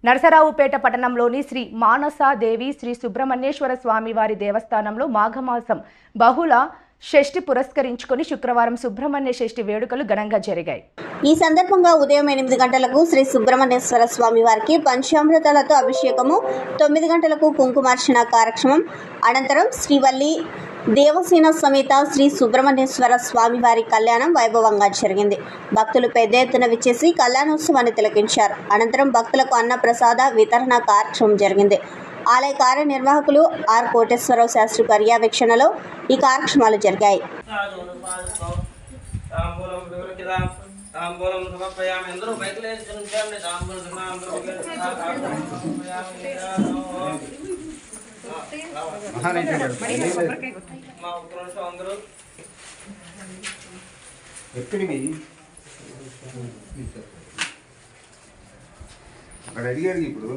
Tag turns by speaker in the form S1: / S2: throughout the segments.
S1: నరసరావుపేట పట్టణంలోని శ్రీ మానసాదేవి శ్రీ సుబ్రహ్మణ్యేశ్వర స్వామి వారి దేవస్థానంలో మాఘమాసం బహుళ షష్ఠి పురస్కరించుకొని శుక్రవారం సుబ్రహ్మణ్య షష్ఠి వేడుకలు ఘనంగా జరిగాయి.
S2: ఈ సందర్భంగా ఉదయం 8 గంటలకు శ్రీ సుబ్రహ్మణ్యేశ్వర స్వామి వారికి పంచామృతాలతో అభిషేకము, 9 గంటలకు కుంకుమార్చన కార్యక్రమం, అనంతరం శ్రీవల్లి దేవసేన సమేత శ్రీ సుబ్రహ్మణ్యేశ్వర స్వామి వారి కళ్యాణం వైభవంగా జరిగింది. భక్తులు పెద్ద ఎత్తున విచ్చేసి కళ్యాణోత్సవాన్ని తిలకించారు. అనంతరం భక్తులకు అన్న ప్రసాద వితరణ కార్యక్రమం జరిగింది. ఆలయ కార్యనిర్వాహకులు ఆర్ కోటేశ్వరరావు శాస్త్రి పర్యవేక్షణలో ఈ కార్యక్రమాలు జరిగాయి.
S3: అక్కడ అడిగాడు ఇప్పుడు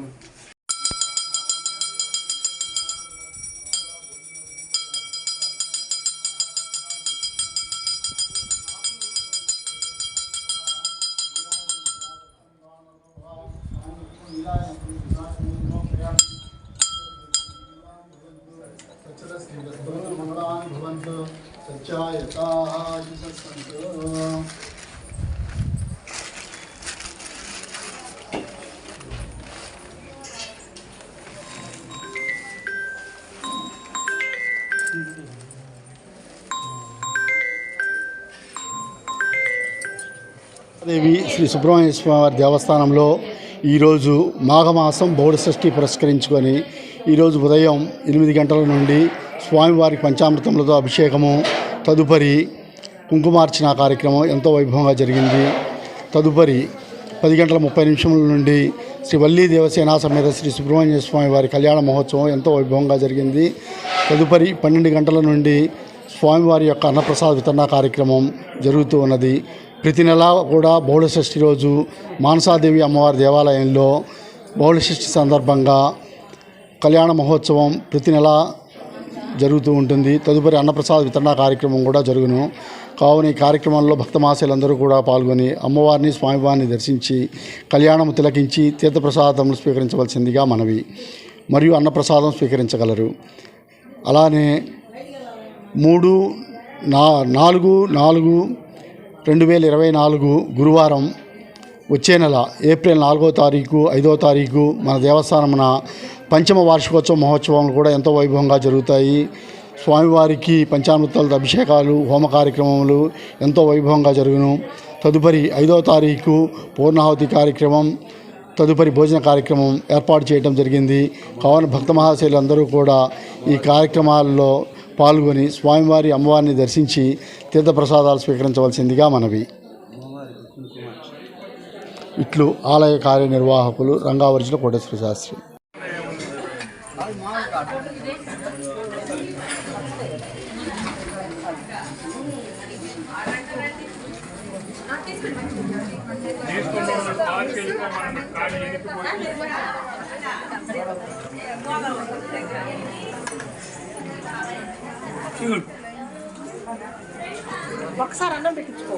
S4: దేవి శ్రీ సుబ్రహ్మణ్య స్వామి వారి దేవస్థానంలో ఈరోజు మాఘమాసం బహుళ షష్ఠి పురస్కరించుకొని ఈరోజు ఉదయం 8 గంటల నుండి స్వామివారికి పంచామృతములతో అభిషేకము, తదుపరి కుంకుమార్చన కార్యక్రమం ఎంతో వైభవంగా జరిగింది. తదుపరి 10:30 నుండి శ్రీ వల్లి దేవసేన సమేత శ్రీ సుబ్రహ్మణ్య స్వామి వారి కళ్యాణ మహోత్సవం ఎంతో వైభవంగా జరిగింది. తదుపరి 12 గంటల నుండి స్వామివారి యొక్క అన్నప్రసాద వితరణ కార్యక్రమం జరుగుతూ ఉన్నది. ప్రతి నెల కూడా బహుళ షష్ఠి రోజు మానసాదేవి అమ్మవారి దేవాలయంలో బహుళ షష్ఠి సందర్భంగా కళ్యాణ మహోత్సవం ప్రతి నెల జరుగుతూ ఉంటుంది. తదుపరి అన్నప్రసాద వితరణ కార్యక్రమం కూడా జరుగును. కావున ఈ కార్యక్రమంలో భక్తమాసలందరూ కూడా పాల్గొని అమ్మవారిని స్వామివారిని దర్శించి కళ్యాణము తిలకించి తీర్థప్రసాదములు స్వీకరించవలసిందిగా మనవి. మరియు అన్నప్రసాదం స్వీకరించగలరు. అలానే 3-4-2024 గురువారం వచ్చే నెల ఏప్రిల్ 4వ తారీఖు 5వ తారీఖు మన దేవస్థానమున పంచమ వార్షికోత్సవ మహోత్సవాలు కూడా ఎంతో వైభవంగా జరుగుతాయి. స్వామివారికి పంచామృతాలతో అభిషేకాలు, హోమ కార్యక్రమములు ఎంతో వైభవంగా జరుగును. తదుపరి 5వ తారీఖు పూర్ణాహుతి కార్యక్రమం, తదుపరి భోజన కార్యక్రమం ఏర్పాటు చేయడం జరిగింది. కావున భక్త మహాశయులందరూ కూడా ఈ కార్యక్రమాల్లో పాల్గొని స్వామివారి అమ్మవారిని దర్శించి తీర్థప్రసాదాలు స్వీకరించవలసిందిగా మనవి. ఇట్లు ఆలయ కార్యనిర్వాహకులు రంగావర్జుల కోటేశ్వర శాస్త్రి.
S5: ఒకసారి అన్నం పెట్టించుకో.